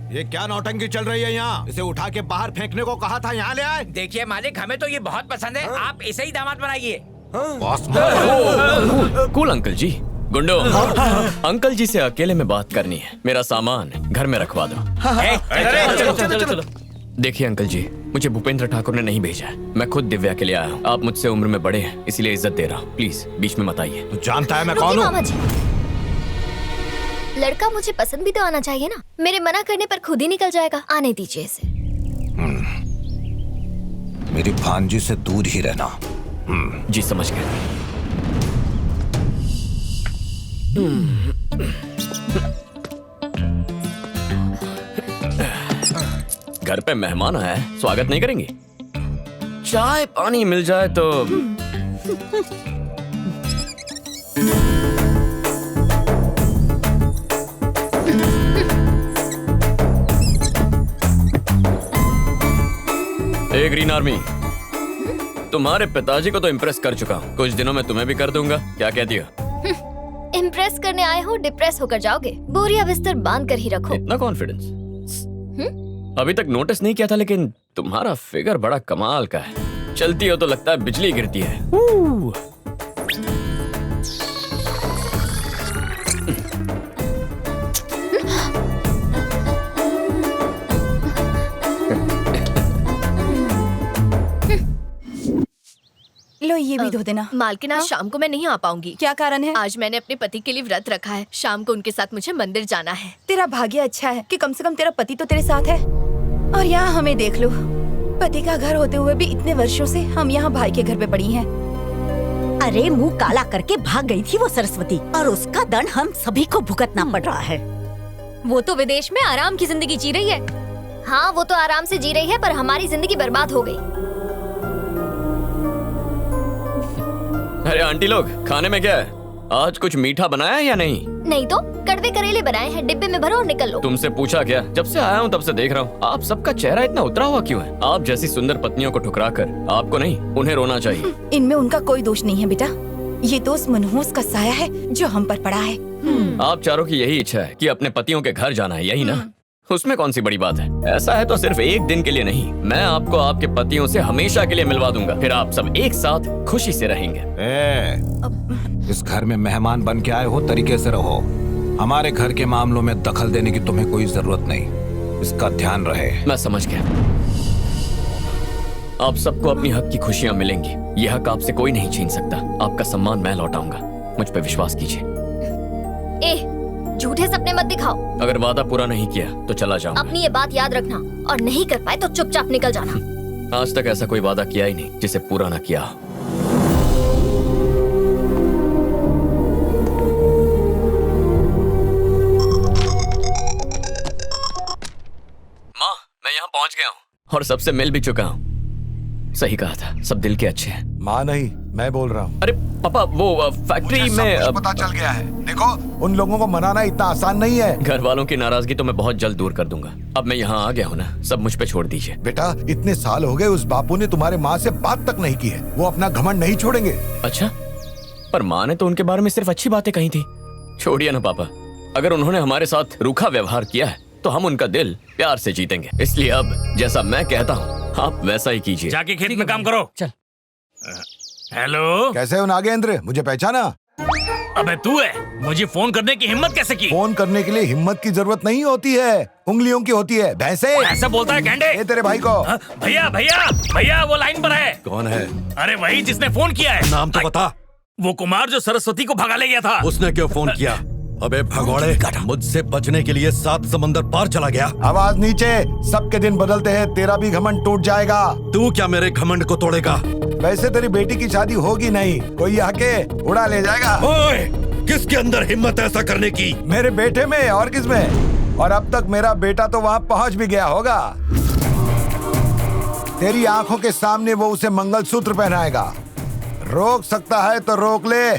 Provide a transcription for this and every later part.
ये क्या नौटंकी चल रही है यहाँ? इसे उठा के बाहर फेंकने को कहा था, यहाँ ले आए। देखिए मालिक, हमें तो ये बहुत पसंद है। आप इसे ही दामाद बनाइए। कूल अंकल जी। गुंडो, अंकल जी से अकेले में बात करनी है। मेरा सामान घर में रखवा दो। चलो। देखिए अंकल जी, मुझे भूपेंद्र ठाकुर ने नहीं भेजा है। मैं खुद दिव्या के लिए आया हूँ। आप मुझसे उम्र में बड़े हैं, इसीलिए इज्जत दे रहा हूँ। प्लीज बीच में मत आइए। तू जानता है मैं कौन हूँ? लड़का मुझे पसंद भी तो आना चाहिए ना। मेरे मना करने पर खुद ही निकल जाएगा। आने दीजिए इसे। मेरी भांजी से दूर ही रहना। जी समझ गए। घर पे मेहमान आया है, स्वागत नहीं करेंगे? चाय पानी मिल जाए तो। ए ग्रीन आर्मी, तुम्हारे पिताजी को तो इम्प्रेस कर चुका हूँ, कुछ दिनों में तुम्हें भी कर दूंगा। क्या कहती हो? इम्प्रेस करने आए हो, डिप्रेस होकर जाओगे। बोरिया बिस्तर बांध कर ही रखो। इतना कॉन्फिडेंस? अभी तक नोटिस नहीं किया था, लेकिन तुम्हारा फिगर बड़ा कमाल का है। चलती हो तो लगता है बिजली गिरती है। लो ये भी धो देना। मालकिन, आज शाम को मैं नहीं आ पाऊंगी। क्या कारण है? आज मैंने अपने पति के लिए व्रत रखा है। शाम को उनके साथ मुझे मंदिर जाना है। तेरा भाग्य अच्छा है कि कम से कम तेरा पति तो तेरे साथ है। और यहाँ हमें देख लो, पति का घर होते हुए भी इतने वर्षों से हम यहाँ भाई के घर पे पड़ी हैं। अरे मुंह काला करके भाग गई थी वो सरस्वती, और उसका दंड हम सभी को भुगतना पड़ रहा है। वो तो विदेश में आराम की जिंदगी जी रही है। हाँ, वो तो आराम से जी रही है, पर हमारी जिंदगी बर्बाद हो गई। अरे आंटी लोग, खाने में क्या है? आज कुछ मीठा बनाया है या नहीं? नहीं तो कड़वे करेले बनाए हैं, डिब्बे में भरो और निकल लो। तुमसे पूछा क्या? जब से आया हूँ तब से देख रहा हूँ, आप सबका चेहरा इतना उतरा हुआ क्यों है? आप जैसी सुंदर पत्नियों को ठुकरा कर आपको नहीं, उन्हें रोना चाहिए। इनमें उनका कोई दोष नहीं है बेटा। ये तो उस मनहूस का साया है जो हम पर पड़ा है। आप चारों की यही इच्छा है कि अपने पतियों के घर जाना है, यही ना? उसमें कौन सी बड़ी बात है? ऐसा है तो सिर्फ एक दिन के लिए नहीं, मैं आपको आपके पतियों से हमेशा के लिए मिलवा दूंगा। फिर आप सब एक साथ खुशी से रहेंगे। इस घर में मेहमान बन के आए हो, तरीके से रहो। हमारे घर के मामलों में दखल देने की तुम्हें कोई जरूरत नहीं, इसका ध्यान रहे। मैं समझ गया। आप सबको अपनी हक की खुशियां मिलेंगी। यह हक आपसे कोई नहीं छीन सकता। आपका सम्मान मैं लौटाऊंगा, मुझ पे विश्वास कीजिए। झूठे सपने मत दिखाओ। अगर वादा पूरा नहीं किया तो चला जाऊंगा। अपनी ये बात याद रखना, और नहीं कर पाए तो चुपचाप निकल जाना। आज तक ऐसा कोई वादा किया ही नहीं जिसे पूरा ना किया। माँ, मैं यहाँ पहुँच गया हूँ और सबसे मिल भी चुका हूँ। सही कहा था, सब दिल के अच्छे हैं। माँ नहीं, मैं बोल रहा हूँ। अरे पापा, वो फैक्ट्री में पता चल गया है। देखो, उन लोगों को मनाना इतना आसान नहीं है। घर वालों की नाराजगी तो मैं बहुत जल्द दूर कर दूंगा। अब मैं यहाँ आ गया हूँ ना, सब मुझ पे छोड़ दीजिए। बेटा, इतने साल हो गए, उस बापू ने तुम्हारे माँ से बात तक नहीं की है। वो अपना घमंड नहीं छोड़ेंगे। अच्छा, पर माँ ने तो उनके बारे में सिर्फ अच्छी बातें कही थी। छोड़िए ना पापा, अगर उन्होंने हमारे साथ रूखा व्यवहार किया है तो हम उनका दिल प्यार से जीतेंगे। इसलिए अब जैसा मैं कहता हूँ आप वैसा ही कीजिए। जाके खेत में काम करो। चल। हेलो, कैसे हो नागेंद्र? मुझे पहचाना? अबे तू है? मुझे फोन करने की हिम्मत कैसे की? फोन करने के लिए हिम्मत की जरूरत नहीं होती है, उंगलियों की होती है। भैंसे ऐसा बोलता है गेंडे? ये तेरे भाई को। भैया भैया भैया, वो लाइन पर है। कौन है? अरे वही जिसने फोन किया है। नाम तो बता। वो कुमार जो सरस्वती को भगा ले गया था। उसने क्यों फोन किया? अबे भगोड़े, मुझसे बचने के लिए 7 समंदर पार चला गया। आवाज नीचे। सबके दिन बदलते हैं, तेरा भी घमंड टूट जाएगा। तू क्या मेरे घमंड को तोड़ेगा? वैसे तेरी बेटी की शादी होगी नहीं, कोई आके उड़ा ले जाएगा। ओए, किसके अंदर हिम्मत ऐसा करने की? मेरे बेटे में, और किसमें? और अब तक मेरा बेटा तो वहाँ पहुँच भी गया होगा। तेरी आंखों के सामने वो उसे मंगलसूत्र पहनाएगा। रोक सकता है तो रोक ले,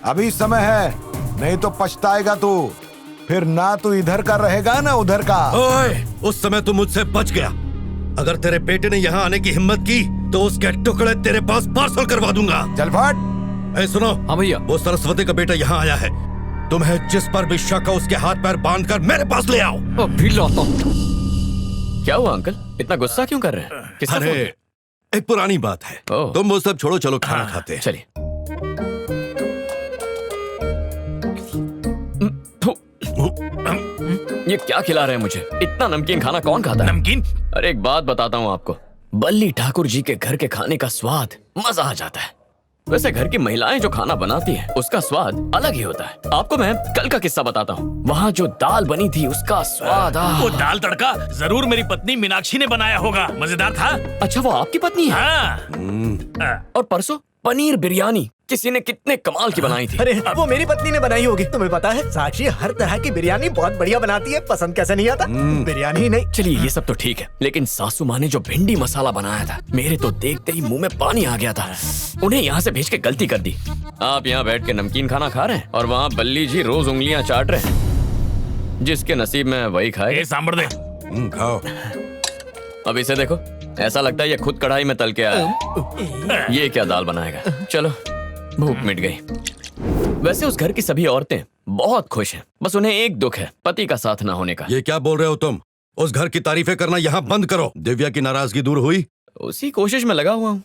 अभी समय है, नहीं तो पछताएगा तू। फिर ना तू इधर का रहेगा ना उधर का। ओए, उस समय तू मुझसे बच गया। अगर तेरे बेटे ने यहाँ आने की हिम्मत की तो उसके टुकड़े तेरे पास पार्सल करवा दूंगा। चल फट। सुनो। हाँ भैया। वो सरस्वती का बेटा यहाँ आया है। तुम्हें जिस पर भी शक हो उसके हाथ पैर बांधकर मेरे पास ले आओ। अभी लाता हूँ। क्या हुआ अंकल, इतना गुस्सा क्यों कर रहे हैं? किसका अरे फोन? एक पुरानी बात है, ओह। तुम वो सब छोड़ो, चलो खाना खाते हैं। चलिए। थू। ये क्या खिला रहे हैं मुझे? इतना नमकीन खाना कौन खाता है? नमकीन? अरे एक बात बताता हूँ आपको, बल्ली ठाकुर जी के घर के खाने का स्वाद मजा आ जाता है। वैसे घर की महिलाएं जो खाना बनाती हैं उसका स्वाद अलग ही होता है। आपको मैं कल का किस्सा बताता हूँ। वहाँ जो दाल बनी थी उसका स्वाद वो दाल तड़का जरूर मेरी पत्नी मीनाक्षी ने बनाया होगा, मजेदार था। अच्छा, वो आपकी पत्नी है? हाँ। और परसों पनीर बिरयानी किसी ने कितने कमाल की बनाई थी। अरे वो मेरी पत्नी ने बनाई होगी। तुम्हें पता है साक्षी हर तरह की बिरयानी बहुत बढ़िया बनाती है, पसंद कैसे नहीं आता? बिरयानी ही नहीं। चलिए ये सब तो ठीक है, लेकिन सासू माँ ने जो भिंडी मसाला बनाया था, मेरे तो देखते ही मुंह में पानी आ गया था। उन्हें यहाँ से भेज के गलती कर दी। आप यहाँ बैठ के नमकीन खाना खा रहे हैं और वहाँ बल्ली जी रोज उंगलियां चाट रहे हैं। जिसके नसीब में वही खाए। ये सांभर दे। खाओ। अब इसे देखो, ऐसा लगता है ये खुद कढ़ाई में तल के आया है। ये क्या दाल बनाएगा? चलो, भूख मिट गई। वैसे उस घर की सभी औरतें बहुत खुश हैं, बस उन्हें एक दुख है, पति का साथ ना होने का। ये क्या बोल रहे हो तुम? उस घर की तारीफें करना यहाँ बंद करो। दिव्या की नाराजगी दूर हुई? उसी कोशिश में लगा हुआ हूँ।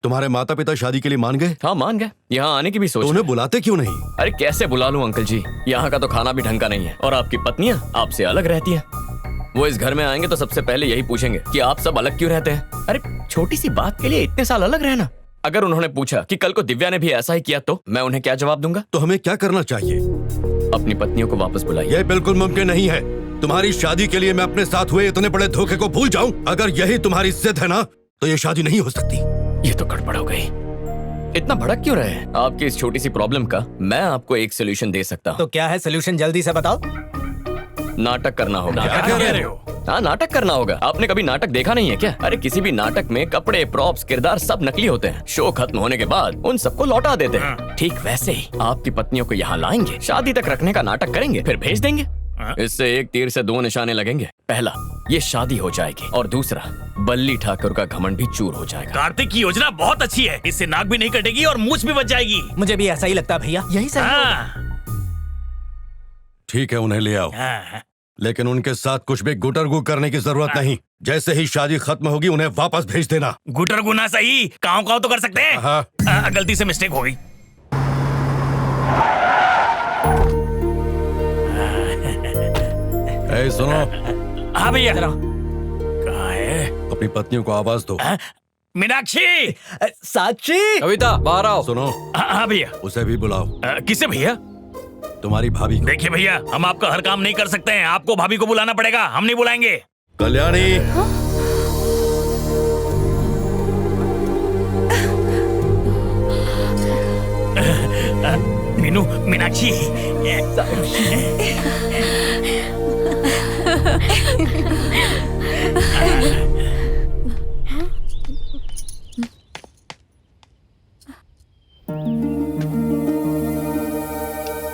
तुम्हारे माता पिता शादी के लिए मान गए? हाँ मान गए, यहाँ आने की भी सोच तो रहे उन्हें हैं। बुलाते क्यों नहीं? अरे कैसे बुला लूं अंकल जी, यहाँ का तो खाना भी ढंग का नहीं है और आपकी पत्नियाँ आपसे अलग रहती हैं। वो इस घर में आएंगे तो सबसे पहले यही पूछेंगे कि आप सब अलग क्यों रहते हैं। अरे छोटी सी बात के लिए इतने साल अलग रहना। अगर उन्होंने पूछा कि कल को दिव्या ने भी ऐसा ही किया तो मैं उन्हें क्या जवाब दूंगा? तो हमें क्या करना चाहिए? अपनी पत्नियों को वापस बुलाइए। यह बिल्कुल मुमकिन नहीं है। तुम्हारी शादी के लिए मैं अपने साथ हुए इतने बड़े धोखे को भूल जाऊं? अगर यही तुम्हारी जिद है ना, तो ये शादी नहीं हो सकती। ये तो गड़बड़ हो गई। इतना भड़क क्यों रहे हैं? आपकी इस छोटी सी प्रॉब्लम का मैं आपको एक सोल्यूशन दे सकता हूँ। तो क्या है सोल्यूशन, जल्दी से बताओ। नाटक करना होगा। क्या कह रहे हो? हाँ, नाटक करना होगा। आपने कभी नाटक देखा नहीं है क्या? अरे किसी भी नाटक में कपड़े, प्रॉप्स, किरदार सब नकली होते हैं। शो खत्म होने के बाद उन सबको लौटा देते हैं। ठीक वैसे ही आपकी पत्नियों को यहाँ लाएंगे, शादी तक रखने का नाटक करेंगे, फिर भेज देंगे। इससे एक तीर से दो निशाने लगेंगे। पहला, ये शादी हो जाएगी और दूसरा, बल्ली ठाकुर का घमंड भी चूर हो जाएगा। कार्तिक की योजना बहुत अच्छी है, इससे नाक भी नहीं कटेगी और मूछ भी बच जाएगी। मुझे भी ऐसा ही लगता है भैया, यही सही होगा। हाँ। ठीक है, उन्हें ले आओ, हाँ। लेकिन उनके साथ कुछ भी गुटरगु करने की जरूरत नहीं। जैसे ही शादी खत्म होगी उन्हें वापस भेज देना। गुटर गुना सही, काव काव तो कर सकते हैं। हाँ। गलती से मिस्टेक हो गई। ए, सुनो, हाँ भैया। कहाँ है? अपनी पत्नियों को आवाज दो। मीनाक्षी। साक्षी, कविता बाहर आओ। सुनो, हाँ भैया। उसे भी बुलाओ। किसे भैया? तुम्हारी भाभी को। देखिए भैया, हम आपका हर काम नहीं कर सकते हैं, आपको भाभी को बुलाना पड़ेगा, हम नहीं बुलाएंगे। कल्याणी। मीनू, मीनाक्षी।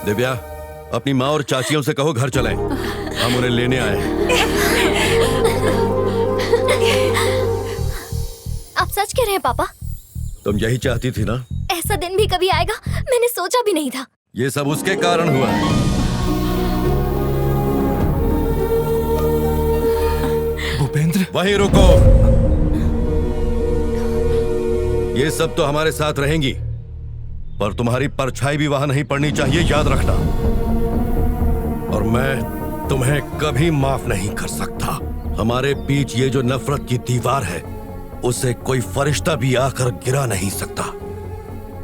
दिव्या, अपनी माँ और चाचियों से कहो घर चलें, हम उन्हें लेने आए हैं। आप सच कह रहे हैं पापा? तुम यही चाहती थी ना? ऐसा दिन भी कभी आएगा मैंने सोचा भी नहीं था। ये सब उसके कारण हुआ। भूपेंद्र, वहीं रुको। ये सब तो हमारे साथ रहेंगी, पर तुम्हारी परछाई भी वहां नहीं पड़नी चाहिए, याद रखना। और मैं तुम्हें कभी माफ नहीं कर सकता। हमारे बीच ये जो नफरत की दीवार है, उसे कोई फरिश्ता भी आकर गिरा नहीं सकता।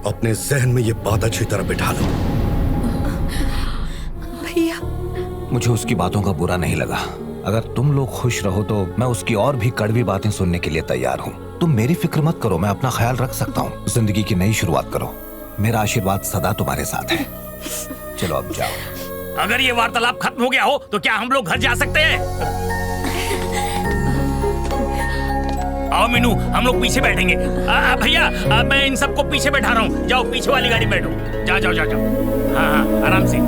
अपने जहन में ये बात अच्छी तरह बिठा लो। भैया, मुझे उसकी बातों का बुरा नहीं लगा। अगर तुम लोग खुश रहो तो मैं उसकी और भी कड़वी बातें सुनने के लिए तैयार हूँ। तुम मेरी फिक्र मत करो, मैं अपना ख्याल रख सकता हूँ। जिंदगी की नई शुरुआत करो, मेरा आशीर्वाद सदा तुम्हारे साथ है। चलो अब जाओ। अगर ये वार्तालाप खत्म हो गया हो तो क्या हम लोग घर जा सकते हैं? आओ मीनू, हम लोग पीछे बैठेंगे। भैया, मैं इन सबको पीछे बैठा रहा हूँ, जाओ पीछे वाली गाड़ी में बैठो। जाओ जाओ जाओ जाओ। हाँ हाँ, आराम से।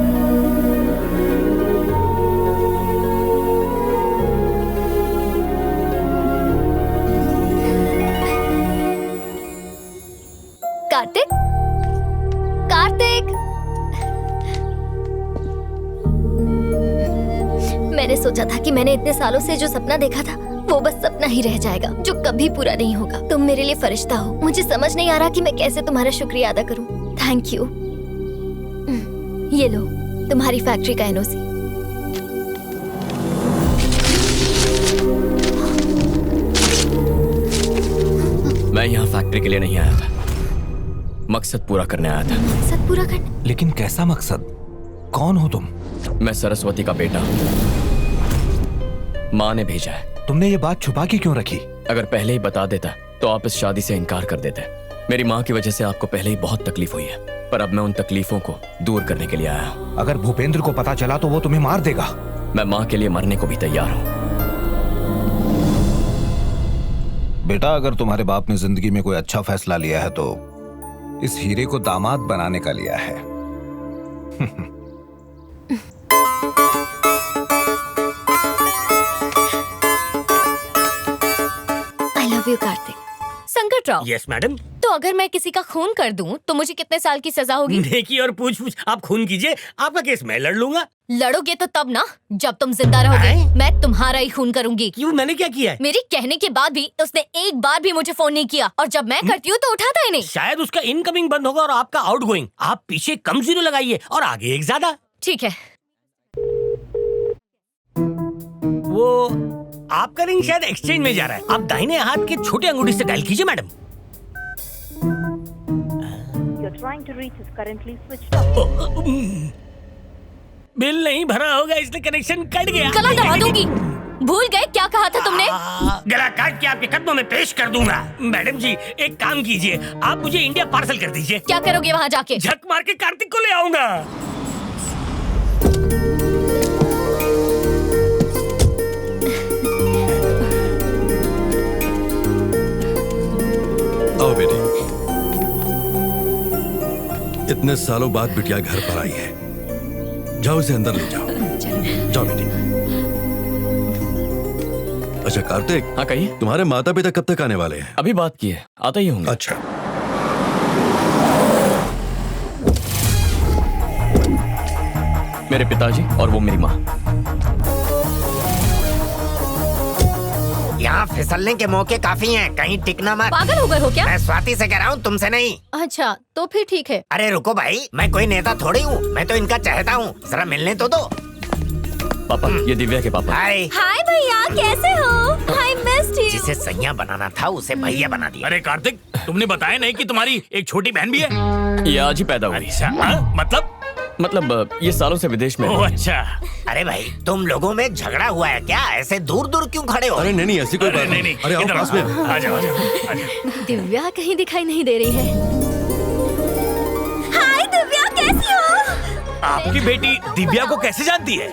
कार्तिक, कार्तिक, मैंने सोचा था कि मैंने इतने सालों से जो सपना देखा था वो बस सपना ही रह जाएगा, जो कभी पूरा नहीं होगा। तुम मेरे लिए फरिश्ता हो। मुझे समझ नहीं आ रहा कि मैं कैसे तुम्हारा शुक्रिया अदा करूं। Thank you. ये लो तुम्हारी फैक्ट्री का एनओसी। मैं यहाँ फैक्ट्री के लिए नहीं आया था, मकसद पूरा करने आया था। मकसद पूरा करने? लेकिन कैसा मकसद? कौन हो तुम? मैं सरस्वती का बेटा हूँ, माँ ने भेजा है। तुमने ये बात छुपा के क्यों रखी? अगर पहले ही बता देता तो आप इस शादी से इनकार कर देते। मेरी माँ की वजह से आपको पहले ही बहुत तकलीफ हुई है, पर अब मैं उन तकलीफों को दूर करने के लिए आया हूँ। अगर भूपेंद्र को पता चला तो वो तुम्हें मार देगा। मैं माँ के लिए मरने को भी तैयार हूँ। बेटा, अगर तुम्हारे बाप ने जिंदगी में कोई अच्छा फैसला लिया है तो इस हीरे को दामाद बनाने का लिया है। I love you Kartik. संकट राव। Yes madam. तो अगर मैं किसी का खून कर दूं तो मुझे कितने साल की सजा होगी? देखिए और पूछ आप खून कीजिए, आपका केस मैं लड़ लूंगा। लड़ोगे तो तब ना जब तुम जिंदा रहोगे। मैं तुम्हारा ही खून करूंगी। क्यों, मैंने क्या किया है? मेरी कहने के बाद भी उसने एक बार भी मुझे फोन नहीं किया, और जब मैं करती हूँ तो उठाता ही नहीं। शायद उसका इनकमिंग बंद होगा और आपका आउटगोइंग। आप पीछे कम जीरो लगाइए और आगे एक ज्यादा। ठीक है। वो आपका रिंग शायद एक्सचेंज में जा रहा है। आप दाहिने हाथ के छोटे अंगूठी से डायल कीजिए मैडम। बिल नहीं भरा होगा इसलिए कनेक्शन कट गया। गला दबा दूंगी। भूल गए क्या कहा था तुमने? गला काट के आपके कदमों में पेश कर दूंगा। मैडम जी एक काम कीजिए, आप मुझे इंडिया पार्सल कर दीजिए। क्या करोगे वहाँ जाके? झक मार के कार्तिक को ले आऊंगा। आओ बेटी, इतने सालों बाद बिटिया घर पर आई है। जाओ इसे अंदर ले जाओ। जाओ बेटी। अच्छा कार्तिक। हाँ कहिए। तुम्हारे माता पिता कब तक आने वाले हैं? अभी बात की है, आता ही होंगे। अच्छा। मेरे पिताजी और वो मेरी माँ। यहाँ फिसलने के मौके काफी हैं, कहीं टिकना मत। पागल हो गए हो क्या? मैं स्वाति से कह रहा हूँ, तुमसे नहीं। अच्छा तो फिर ठीक है। अरे रुको भाई, मैं कोई नेता थोड़ी हूँ, मैं तो इनका चाहता हूँ। जरा मिलने तो दो। पापा, ये दिव्या के पापा। हाय। हाय भैया, कैसे हो? हाय मिस्ड यू। जिसे सैया बनाना था उसे भैया बना दिया। अरे कार्तिक, तुमने बताया नहीं कि तुम्हारी एक छोटी बहन भी है? ये आज ही पैदा हुई। अच्छा, मतलब ये सालों से विदेश में। ओह अच्छा। अरे भाई, तुम लोगों में झगड़ा हुआ है क्या? ऐसे दूर दूर क्यों खड़े हो? अरे नहीं ऐसी कोई बात नहीं। अरे आओ इधर पास में। आ जाओ, आ जाओ। दिव्या कहीं दिखाई नहीं दे रही है। हाय दिव्या, कैसी हो? आपकी बेटी दिव्या को कैसे जानती है?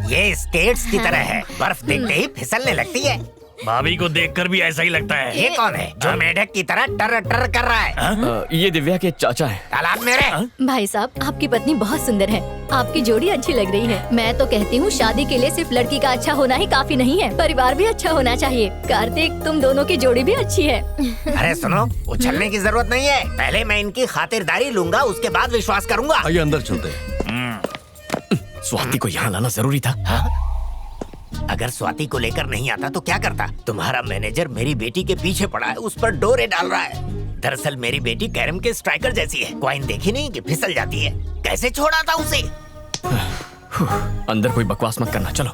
ये स्केट्स की तरह है, बर्फ देखते ही फिसलने लगती है। भाभी को देखकर भी ऐसा ही लगता है। ये कौन है जो मेढक की तरह टर टर कर रहा है? ये दिव्या के चाचा हैं। तालाब मेरे। भाई साहब, आपकी पत्नी बहुत सुंदर है, आपकी जोड़ी अच्छी लग रही है। मैं तो कहती हूँ शादी के लिए सिर्फ लड़की का अच्छा होना ही काफी नहीं है, परिवार भी अच्छा होना चाहिए। कार्तिक, तुम दोनों की जोड़ी भी अच्छी है। अरे सुनो, उछलने की जरूरत नहीं है। पहले मैं इनकी खातिरदारी लूंगा, उसके बाद विश्वास करूंगा। आइए अंदर चलते हैं। स्वाति को यहाँ लाना जरूरी था। अगर स्वाति को लेकर नहीं आता तो क्या करता? तुम्हारा मैनेजर मेरी बेटी के पीछे पड़ा है, उस पर डोरे डाल रहा है। दरअसल मेरी बेटी कैरम के स्ट्राइकर जैसी है, कॉइन देखी नहीं कि फिसल जाती है। कैसे छोड़ा था उसे? अंदर कोई बकवास मत करना, चलो।